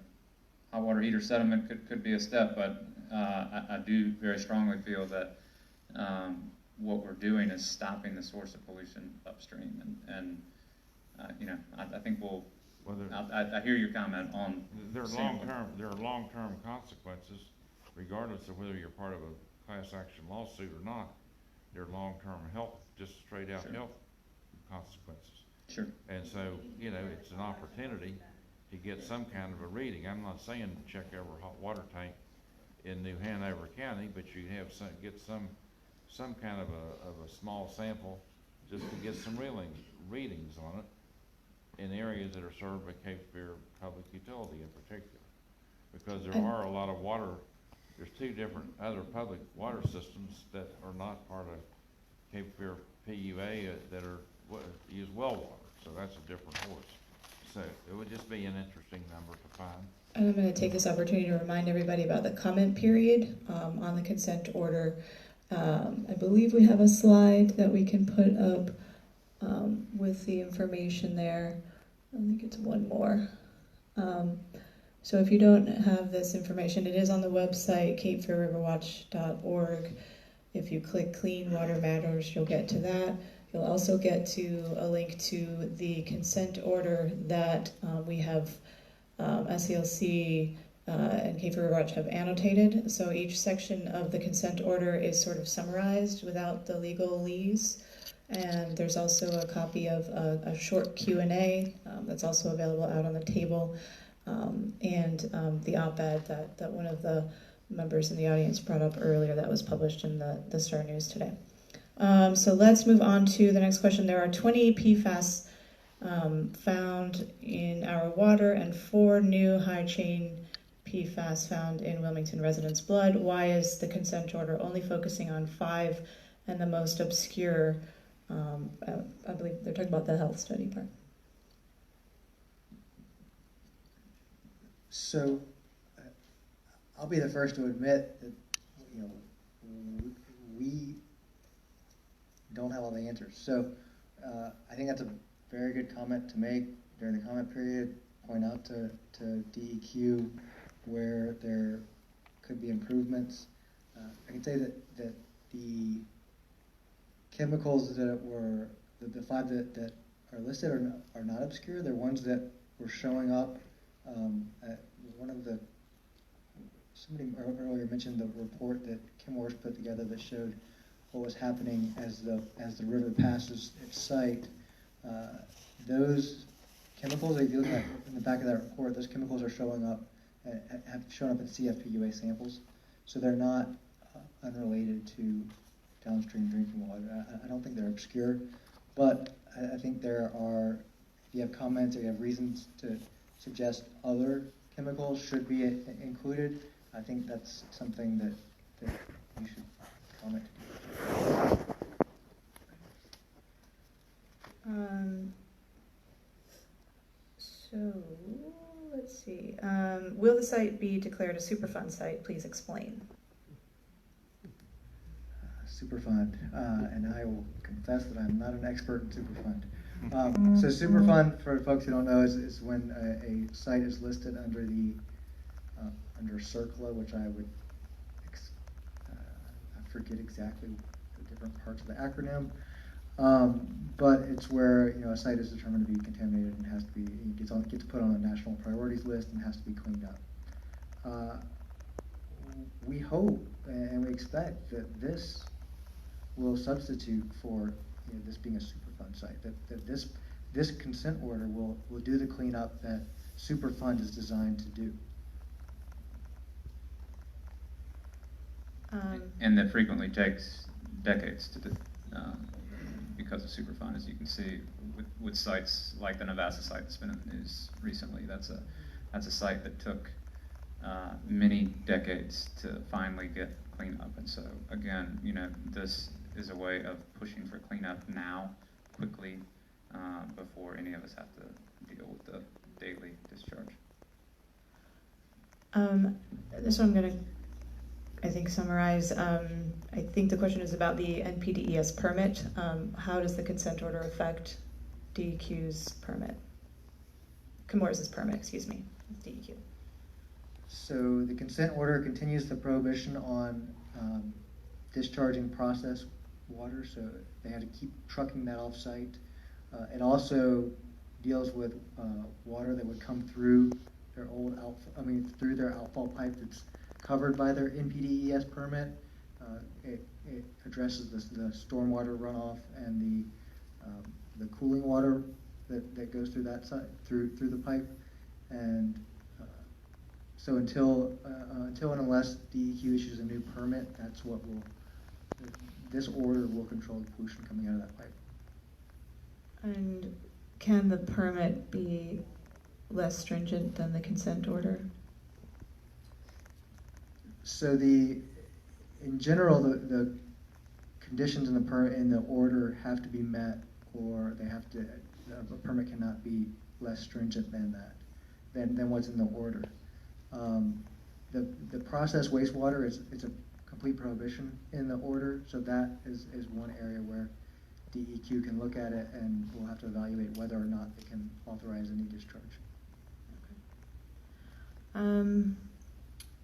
hot water heater sediment could be a step, but I do very strongly feel that what we're doing is stopping the source of pollution upstream, and you know, I think we'll. Well, I hear your comment on. There are long-term consequences, regardless of whether you're part of a class action lawsuit or not. There are long-term health, just straight out health consequences. Sure. And so, you know, it's an opportunity to get some kind of a reading. I'm not saying check every hot water tank in New Hanover County, but you have get some kind of a small sample just to get some readings on it in areas that are served by Cape Fear Public Utility in particular, because there are a lot of water there's two different other public water systems that are not part of Cape Fear PUA that are, use well water, so that's a different horse. So it would just be an interesting number to find. And I'm going to take this opportunity to remind everybody about the comment period on the consent order. I believe we have a slide that we can put up with the information there. I think it's one more. So if you don't have this information, it is on the website, capefearriverwatch.org. If you click Clean Water Matters, you'll get to that. You'll also get to a link to the consent order that we have SELC and Cape Fear Riverwatch have annotated. So each section of the consent order is sort of summarized without the legalese. And there's also a copy of a short Q&A that's also available out on the table, and the op-ed that one of the members in the audience brought up earlier that was published in the Star News today. So let's move on to the next question. There are 20 PFAS found in our water and 4 new high-chain PFAS found in Wilmington residents' blood. Why is the consent order only focusing on 5 and the most obscure? I believe they're talking about the health study part. So, I'll be the first to admit that, we don't have all the answers. So, I think that's a very good comment to make during the comment period. Point out to DEQ where there could be improvements. I can say that the chemicals that were, the 5 that are listed are not obscure. They're ones that were showing up. Somebody earlier mentioned the report that Chemours put together that showed what was happening as the river passes its site. Those chemicals, if you look at in the back of that report, those chemicals are showing up, have shown up in CFPA samples. So they're not unrelated to downstream drinking water. I don't think they're obscure, but I think there are, if you have comments or you have reasons to suggest other chemicals should be included, I think that's something that you should comment. So let's see. Will the site be declared a Superfund site? Please explain. Superfund, and I will confess that I'm not an expert in Superfund. So Superfund, for folks who don't know, is when a site is listed under the under CERCLA, which I would I forget exactly the different parts of the acronym, but it's where a site is determined to be contaminated and has to be gets put on a national priorities list and has to be cleaned up. We hope and we expect that this will substitute for this being a Superfund site. That this consent order will do the cleanup that Superfund is designed to do. And that frequently takes decades to do, because of Superfund, as you can see with sites like the Navassa site that's been in the news recently. That's a site that took many decades to finally get cleanup. And so again, this is a way of pushing for cleanup now, quickly, before any of us have to deal with the daily discharge. This one I'm going to, I think, summarize. I think the question is about the NPDES permit. How does the consent order affect DEQ's permit? Chemours' permit, excuse me, DEQ. So the consent order continues the prohibition on discharging processed water, so they had to keep trucking that off-site. It also deals with water that would come through their through their outfall pipe that's covered by their NPDES permit. It addresses the stormwater runoff and the cooling water that goes through that side, through the pipe, and so until and unless DEQ issues a new permit, that's what this order will control the pollution coming out of that pipe. And can the permit be less stringent than the consent order? So in general, the conditions in the order have to be met, or a permit cannot be less stringent than what's in the order. The processed wastewater it's a complete prohibition in the order, so that is one area where DEQ can look at it, and we'll have to evaluate whether or not they can authorize any discharge.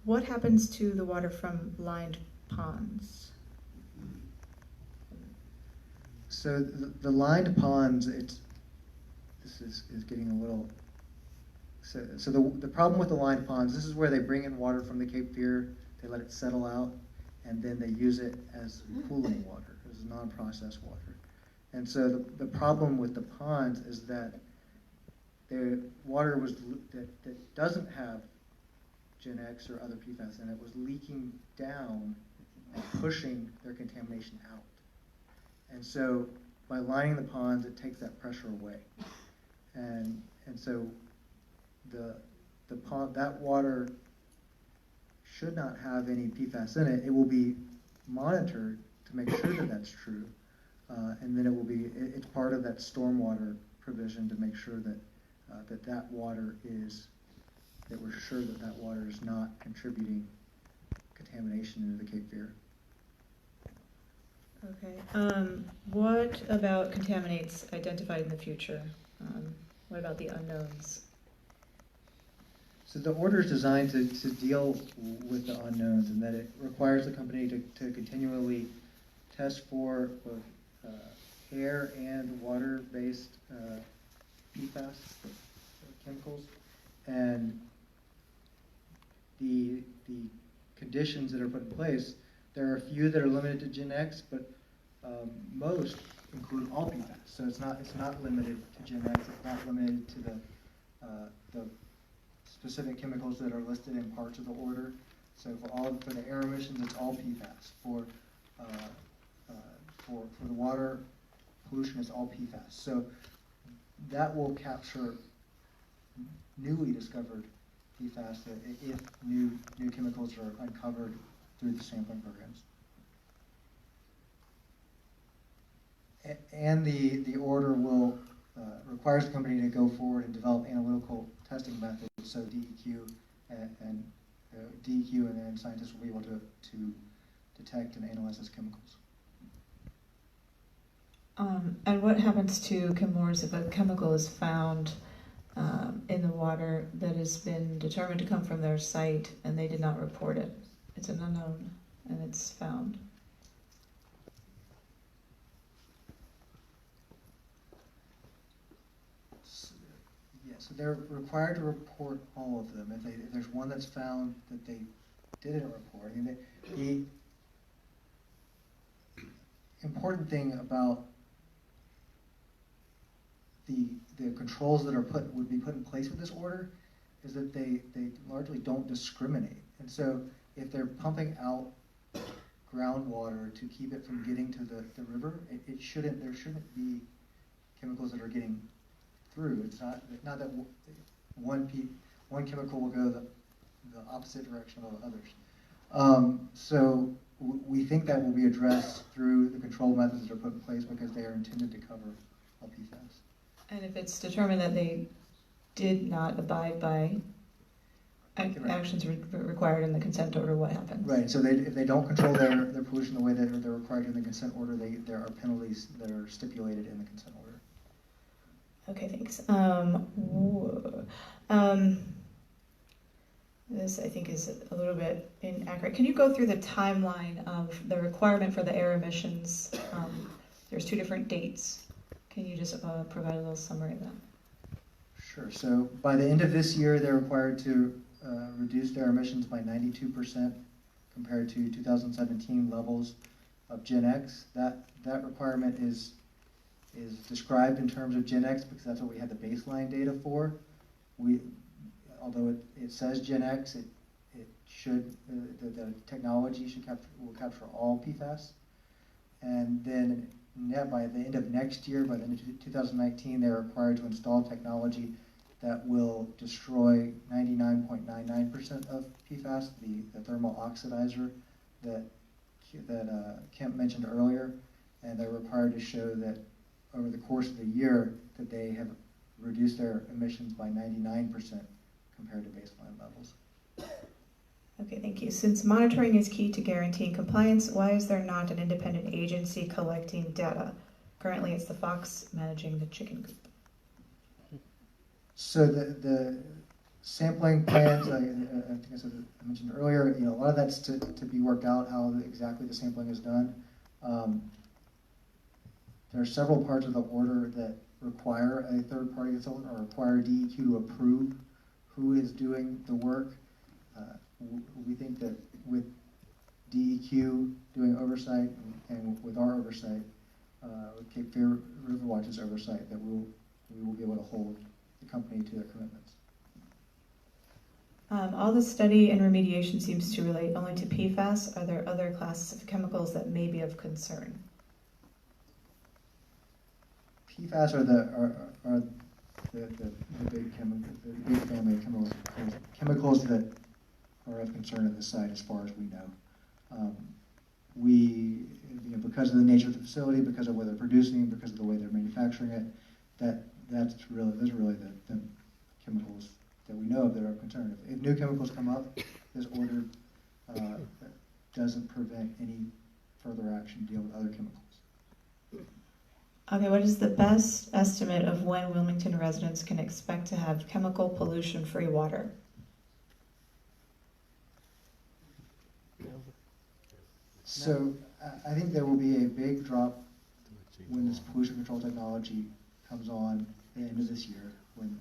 What happens to the water from lined ponds? So the lined ponds, this is getting a little. So the problem with the lined ponds, this is where they bring in water from the Cape Fear, they let it settle out, and then they use it as pooling water, as non-processed water. And so the problem with the ponds is that the water that doesn't have Gen X or other PFAS in it was leaking down and pushing their contamination out. And so by lining the ponds, it takes that pressure away. And so the pond, that water should not have any PFAS in it. It will be monitored to make sure that that's true. And then it's part of that stormwater provision to make sure that that water that we're sure that water is not contributing contamination into the Cape Fear. Okay. What about contaminants identified in the future? What about the unknowns? So the order is designed to deal with the unknowns, and that it requires the company to continually test for both air and water-based PFAS chemicals, and the conditions that are put in place. There are a few that are limited to Gen X, but most include all PFAS. So it's not limited to Gen X. It's not limited to the specific chemicals that are listed in parts of the order. So for the air emissions, it's all PFAS. For the water pollution, it's all PFAS. So that will capture newly discovered PFAS if new chemicals are uncovered through the sampling programs. And the order will requires the company to go forward and develop analytical testing methods, so DEQ and then scientists will be able to detect and analyze those chemicals. And what happens to Chemours if a chemical is found in the water that has been determined to come from their site and they did not report it? It's an unknown and it's found. So they're required to report all of them. If there's one that's found that they didn't report, I mean, the important thing about the controls that would be put in place with this order is that they largely don't discriminate. And so if they're pumping out groundwater to keep it from getting to the river, there shouldn't be chemicals that are getting through. It's not that one chemical will go the opposite direction of the others. So we think that will be addressed through the control methods that are put in place because they are intended to cover all PFAS. And if it's determined that they did not abide by actions required in the consent order, what happens? Right, so if they don't control their pollution the way that they're required in the consent order, there are penalties that are stipulated in the consent order. Okay, thanks. This I think is a little bit inaccurate. Can you go through the timeline of the requirement for the air emissions? There's 2 different dates. Can you just provide a little summary of that? Sure. So by the end of this year, they're required to reduce their emissions by 92% compared to 2017 levels of Gen X. That requirement is described in terms of Gen X because that's what we had the baseline data for. Although it says Gen X, the technology will capture all PFAS. And then by the end of next year, by the end of 2019, they're required to install technology that will destroy 99.99% of PFAS, the thermal oxidizer that Kemp mentioned earlier, and they're required to show that over the course of the year that they have reduced their emissions by 99% compared to baseline levels. Okay, thank you. Since monitoring is key to guaranteeing compliance, why is there not an independent agency collecting data? Currently, it's the fox managing the chicken coop. So the sampling plans, I think I mentioned earlier, a lot of that's to be worked out how exactly the sampling is done. There are several parts of the order that require a third-party consultant or require DEQ to approve who is doing the work. We think that with DEQ doing oversight and with our oversight, with Cape Fear River Watch's oversight, that we will be able to hold the company to their commitments. All the study and remediation seems to relate only to PFAS. Are there other classes of chemicals that may be of concern? PFAS are the big family of chemicals that are of concern at the site as far as we know. Because of the nature of the facility, because of where they're producing, because of the way they're manufacturing it, those are really the chemicals that we know of that are of concern. If new chemicals come up, this order doesn't prevent any further action to deal with other chemicals. Okay, what is the best estimate of when Wilmington residents can expect to have chemical pollution-free water? So I think there will be a big drop when this pollution control technology comes on at the end of this year, when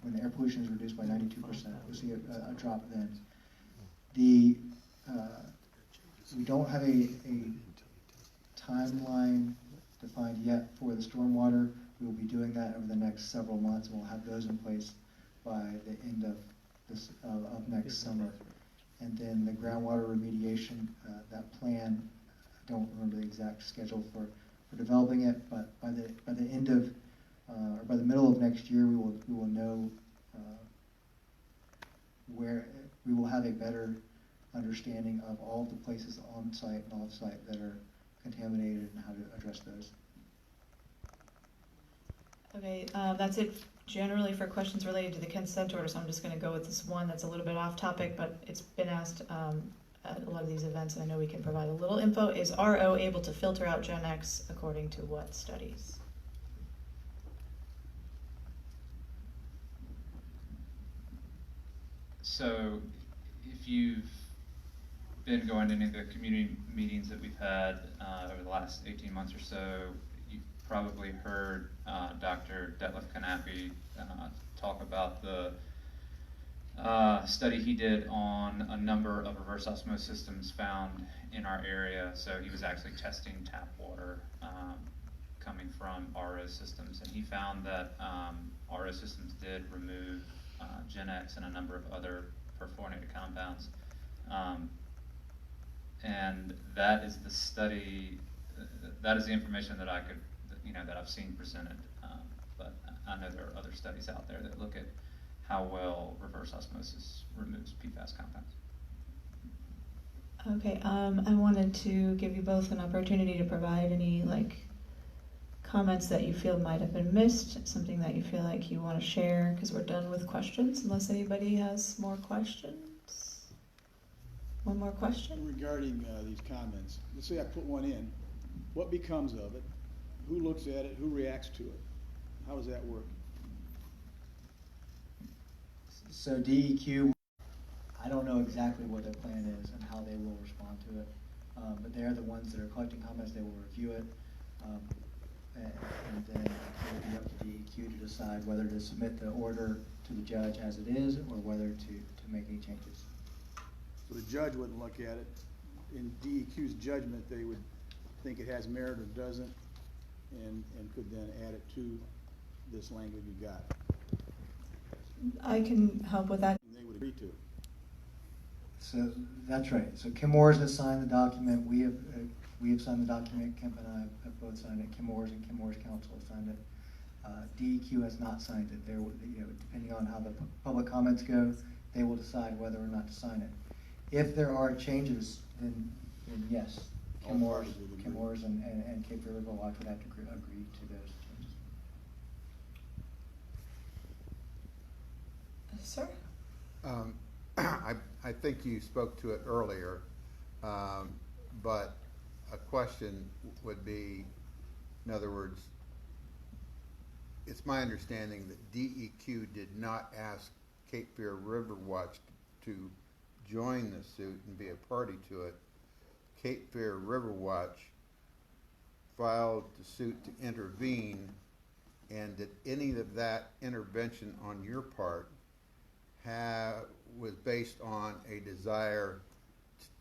the air pollution is reduced by 92%. We'll see a drop then. We don't have a timeline defined yet for the stormwater. We will be doing that over the next several months, and we'll have those in place by the end of next summer. And then the groundwater remediation, that plan, I don't remember the exact schedule for developing it, but by the end of or by the middle of next year, we will know where we will have a better understanding of all the places on site and off site that are contaminated and how to address those. Okay, that's it generally for questions related to the consent order, so I'm just going to go with this one that's a little bit off topic, but it's been asked at a lot of these events, and I know we can provide a little info. Is RO able to filter out Gen X according to what studies? So if you've been going to any of the community meetings that we've had over the last 18 months or so, you've probably heard Dr. Detlef Kanapi talk about the study he did on a number of reverse osmosis systems found in our area. So he was actually testing tap water coming from RO systems, and he found that RO systems did remove Gen X and a number of other perfluorinated compounds. And that is the study, that is the information that I could, that I've seen presented. But I know there are other studies out there that look at how well reverse osmosis removes PFAS compounds. Okay, I wanted to give you both an opportunity to provide any comments that you feel might have been missed, something that you feel like you want to share, because we're done with questions, unless anybody has more questions. One more question? Regarding these comments, let's say I put one in, what becomes of it? Who looks at it? Who reacts to it? How does that work? So DEQ, I don't know exactly what their plan is and how they will respond to it, but they're the ones that are collecting comments. They will review it, and then it will be up to DEQ to decide whether to submit the order to the judge as it is or whether to make any changes. So the judge wouldn't look at it. In DEQ's judgment, they would think it has merit or doesn't, and could then add it to this language you got. I can help with that. And they would agree to it. So that's right. So Chemours has signed the document. We have signed the document. Kemp and I have both signed it. Chemours and Chemours Council have signed it. DEQ has not signed it. Depending on how the public comments go, they will decide whether or not to sign it. If there are changes, then yes, All parties would agree. Chemours and Cape Fear River Watch would have to agree to those changes. Sir? I think you spoke to it earlier, but a question would be, in other words, it's my understanding that DEQ did not ask Cape Fear River Watch to join the suit and be a party to it. Cape Fear River Watch filed the suit to intervene, and did any of that intervention on your part was based on a desire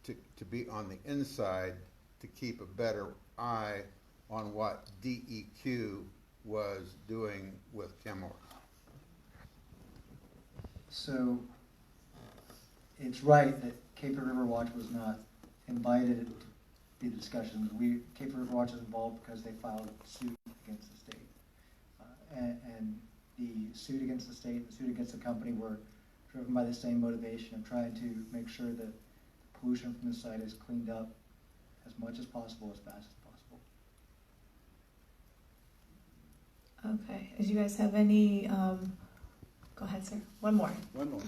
to be on the inside to keep a better eye on what DEQ was doing with Chemours? So it's right that Cape Fear River Watch was not invited to the discussions. Cape Fear River Watch is involved because they filed a suit against the state. And the suit against the state, the suit against the company were driven by the same motivation of trying to make sure that pollution from the site is cleaned up as much as possible, as fast as possible. Okay. Did you guys have any? Go ahead, sir. One more. One more.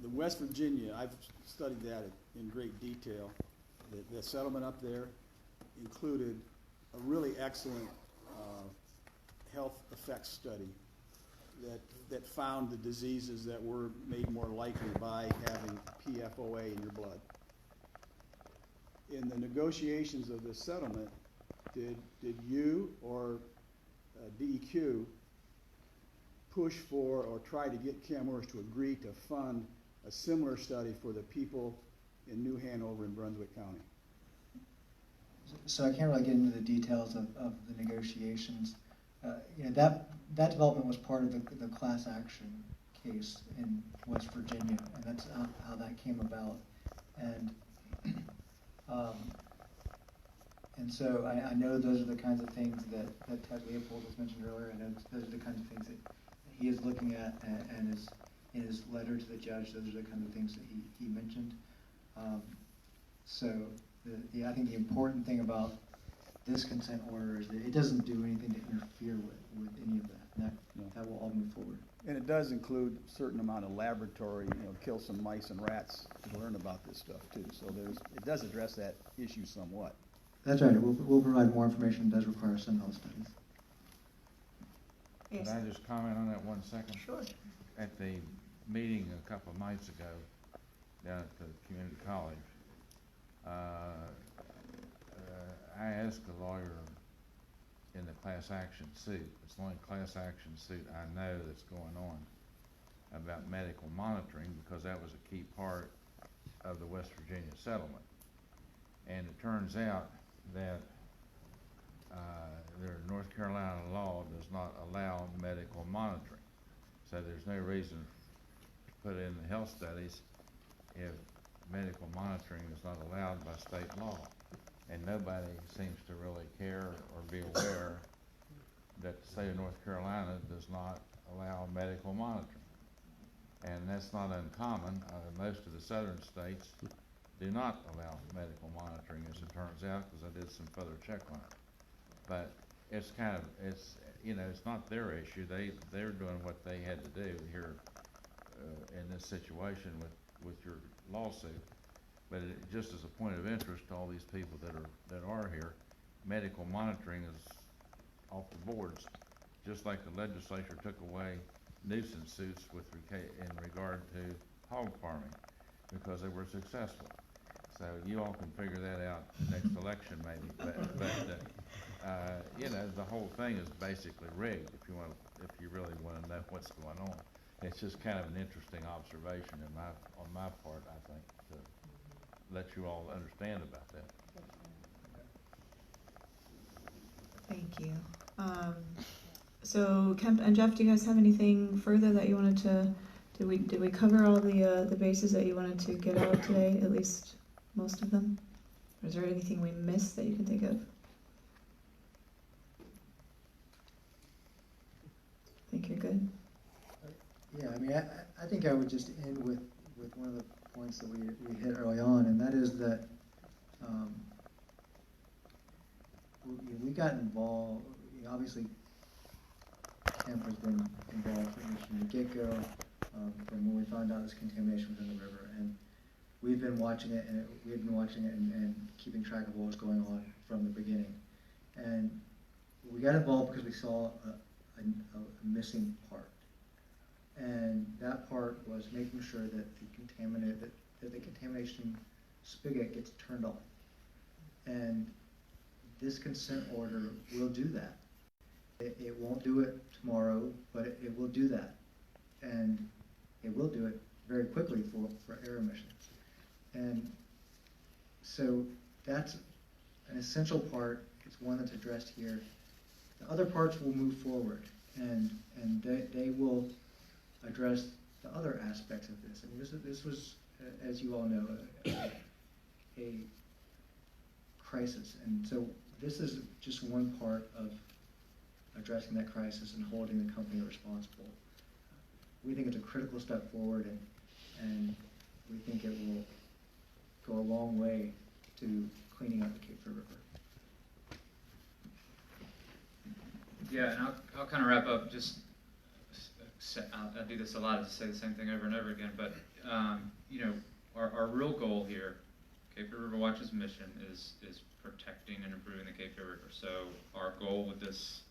The West Virginia, I've studied that in great detail. The settlement up there included a really excellent health effects study that found the diseases that were made more likely by having PFOA in your blood. In the negotiations of this settlement, did you or DEQ push for or try to get Chemours to agree to fund a similar study for the people in New Hanover and Brunswick County? So I can't really get into the details of the negotiations. That development was part of the class action case in West Virginia, and that's how that came about. And so I know those are the kinds of things that Ted Leopold was mentioned earlier. I know those are the kinds of things that he is looking at, and is in his letter to the judge. Those are the kinds of things that he mentioned. I think the important thing about this consent order is that it doesn't do anything to interfere with any of that. That will all move forward. And it does include a certain amount of laboratory, kill some mice and rats to learn about this stuff too. So it does address that issue somewhat. That's right. We'll provide more information. It does require some health studies. Yes. Can I just comment on that 1 second? Sure. At the meeting a couple of nights ago down at the community college, I asked the lawyer in the class action suit, it's the only class action suit I know that's going on, about medical monitoring, because that was a key part of the West Virginia settlement. And it turns out that their North Carolina law does not allow medical monitoring. So there's no reason to put in the health studies if medical monitoring is not allowed by state law. And nobody seems to really care or be aware that the state of North Carolina does not allow medical monitoring. And that's not uncommon. Most of the southern states do not allow medical monitoring, as it turns out, because I did some further check on it. But it's it's not their issue. They're doing what they had to do here in this situation with your lawsuit. But just as a point of interest to all these people that are here, medical monitoring is off the boards, just like the legislature took away nuisance suits in regard to hog farming because they were successful. So you all can figure that out next election maybe. But the whole thing is basically rigged. If you really want to know what's going on, it's just kind of an interesting observation on my part, I think, to let you all understand about that. Thank you. So Kemp and Geoff, do you guys have anything further that you wanted to? Did we cover all the bases that you wanted to get out today? At least most of them. Or is there anything we missed that you can think of? mean, I think I would just end with one of the points that we hit early on, and that is that we got involved. Obviously, Kemp has been involved from the get-go, from when we found out this contamination was in the river, and we've been watching it, and keeping track of what was going on from the beginning. And we got involved because we saw a missing part, and that part was making sure that the contamination spigot gets turned off. And this consent order will do that. It won't do it tomorrow, but it will do that, and it will do it very quickly for air emissions. And so that's an essential part. It's one that's addressed here. The other parts will move forward, and they will address the other aspects of this. I mean, this was, as you all know, a crisis, and so this is just one part of addressing that crisis and holding the company responsible. We think it's a critical step forward, and we think it will go a long way to cleaning up the Cape Fear River. Yeah, and I'll kind of wrap up. Just I do this a lot, to say the same thing over and over again. But you know, our real goal here, Cape Fear River Watch's mission is protecting and improving the Cape Fear River. So our goal with this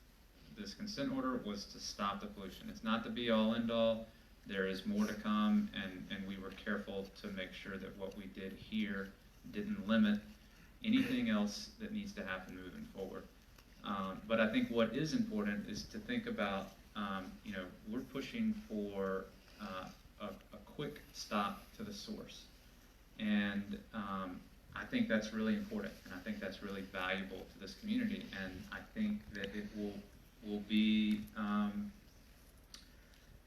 consent order was to stop the pollution. It's not the be-all, end-all. There is more to come, and we were careful to make sure that what we did here didn't limit anything else that needs to happen moving forward. But I think what is important is to think about, you know, we're pushing for a quick stop to the source. And I think that's really important, and I think that's really valuable to this community, and I think that it will be,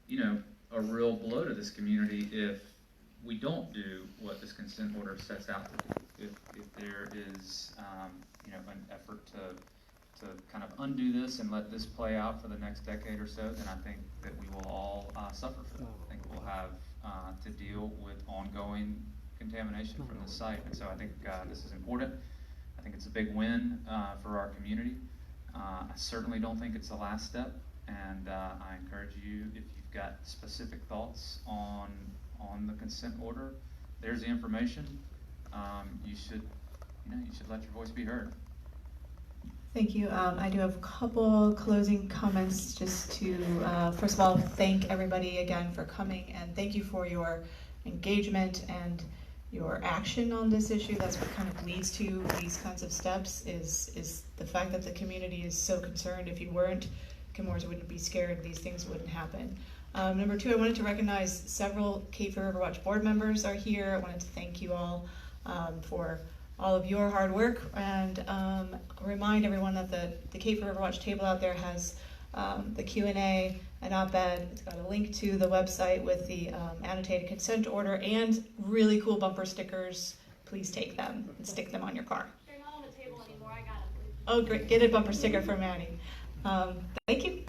you know, a real blow to this community if we don't do what this consent order sets out to do. If there is, you know, an effort to kind of undo this and let this play out for the next decade or so, then I think that we will all suffer for that. I think we'll have to deal with ongoing contamination from this site, and so I think this is important. I think it's a big win for our community. I certainly don't think it's the last step, and I encourage you, if you've got specific thoughts on the consent order, there's the information. You should let your voice be heard. Thank you. I do have a couple closing comments just to, first of all, thank everybody again for coming, and thank you for your engagement and your action on this issue. That's what kind of leads to these kinds of steps, is the fact that the community is so concerned. If you weren't, Chemours wouldn't be scared, these things wouldn't happen. Number two, I wanted to recognize several Cape Fear River Watch board members are here. I wanted to thank you all for all of your hard work, and remind everyone that the Cape Fear River Watch table out there has the Q&A, an op-ed. It's got a link to the website with the annotated consent order and really cool bumper stickers. Please take them and stick them on your car. They're not on the table anymore. I got them. Oh, great. Get a bumper sticker for Maddie. Thank you.